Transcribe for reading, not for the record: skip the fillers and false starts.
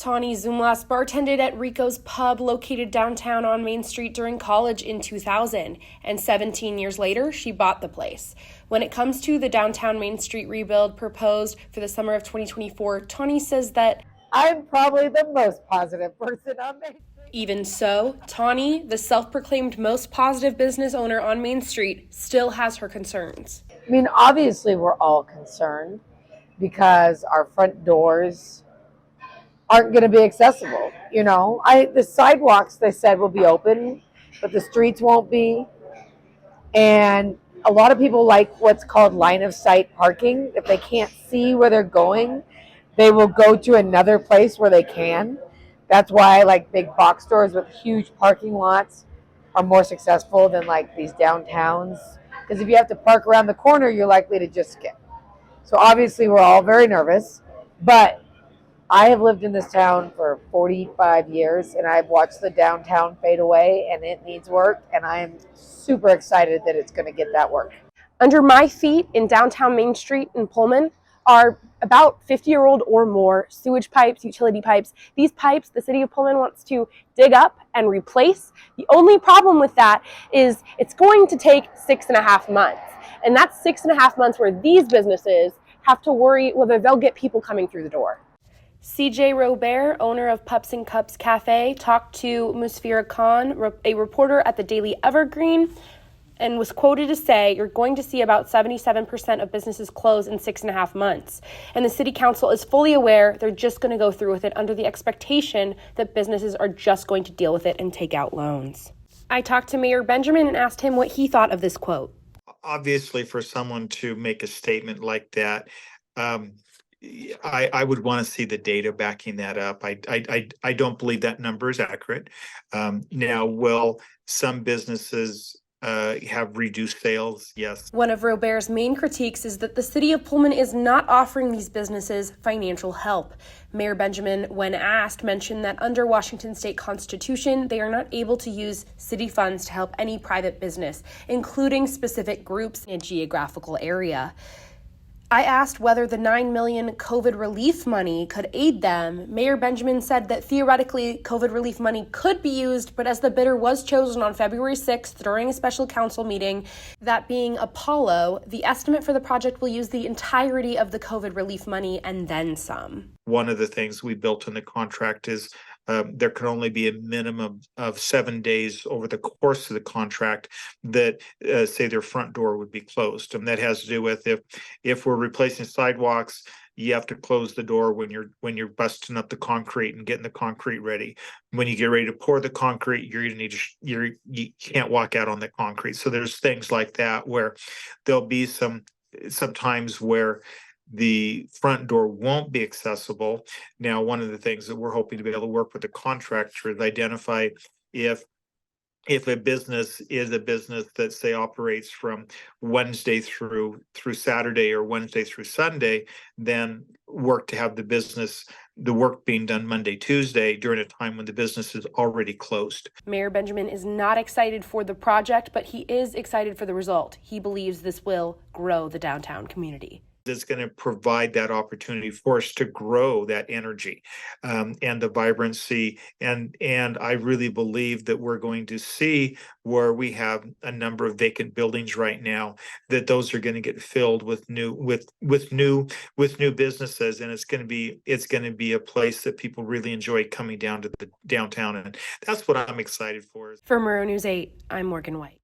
Tawny Zumlas bartended at Rico's Pub located downtown on Main Street during college in 2000, and 17 years later, she bought the place. When it comes to the downtown Main Street rebuild proposed for the summer of 2024, Tawny says that I'm probably the most positive person on Main Street. Even so, Tawny, the self-proclaimed most positive business owner on Main Street, still has her concerns. I mean, obviously we're all concerned because our front doors aren't going to be accessible. The sidewalks, they said, will be open, but the streets won't be. And a lot of people like what's called line of sight parking. If they can't see where they're going, they will go to another place where they can. That's why like big box stores with huge parking lots are more successful than like these downtowns. Because if you have to park around the corner, you're likely to just skip. So obviously we're all very nervous, but I have lived in this town for 45 years and I've watched the downtown fade away and it needs work, and I am super excited that it's going to get that work. Under my feet in downtown Main Street in Pullman are about 50-year-old or more sewage pipes, utility pipes. These pipes the city of Pullman wants to dig up and replace. The only problem with that is it's going to take 6.5 months. And that's 6.5 months where these businesses have to worry whether they'll get people coming through the door. CJ Robert, owner of Pups and Cups Cafe, talked to Musfira Khan, a reporter at the Daily Evergreen, and was quoted to say, "You're going to see about 77% of businesses close in 6.5 months. And the city council is fully aware they're just going to go through with it under the expectation that businesses are just going to deal with it and take out loans." I talked to Mayor Benjamin and asked him what he thought of this quote. Obviously, for someone to make a statement like that, I would want to see the data backing that up. I don't believe that number is accurate. Now, will some businesses have reduced sales? Yes. One of Robert's main critiques is that the city of Pullman is not offering these businesses financial help. Mayor Benjamin, when asked, mentioned that under Washington state constitution, they are not able to use city funds to help any private business, including specific groups in a geographical area. I asked whether the $9 million COVID relief money could aid them. Mayor Benjamin said that theoretically COVID relief money could be used, but as the bidder was chosen on February 6th during a special council meeting, that being Apollo, the estimate for the project will use the entirety of the COVID relief money and then some. One of the things we built in the contract is there can only be a minimum of 7 days over the course of the contract that say their front door would be closed. And that has to do with if we're replacing sidewalks, you have to close the door when you're busting up the concrete and getting the concrete ready. When you get ready to pour the concrete, you're gonna need you can't walk out on the concrete. So there's things like that where there'll be sometimes where the front door won't be accessible. Now, one of the things that we're hoping to be able to work with the contractor is identify if a business is a business that say operates from Wednesday through Saturday or Wednesday through Sunday, then work to have the work being done Monday, Tuesday during a time when the business is already closed. Mayor Benjamin is not excited for the project, but he is excited for the result. He believes this will grow the downtown community. Is going to provide that opportunity for us to grow that energy and the vibrancy. And I really believe that we're going to see where we have a number of vacant buildings right now, that those are going to get filled with new businesses. And it's going to be a place that people really enjoy coming down to the downtown. And that's what I'm excited for. For Murrow News 8, I'm Morgan White.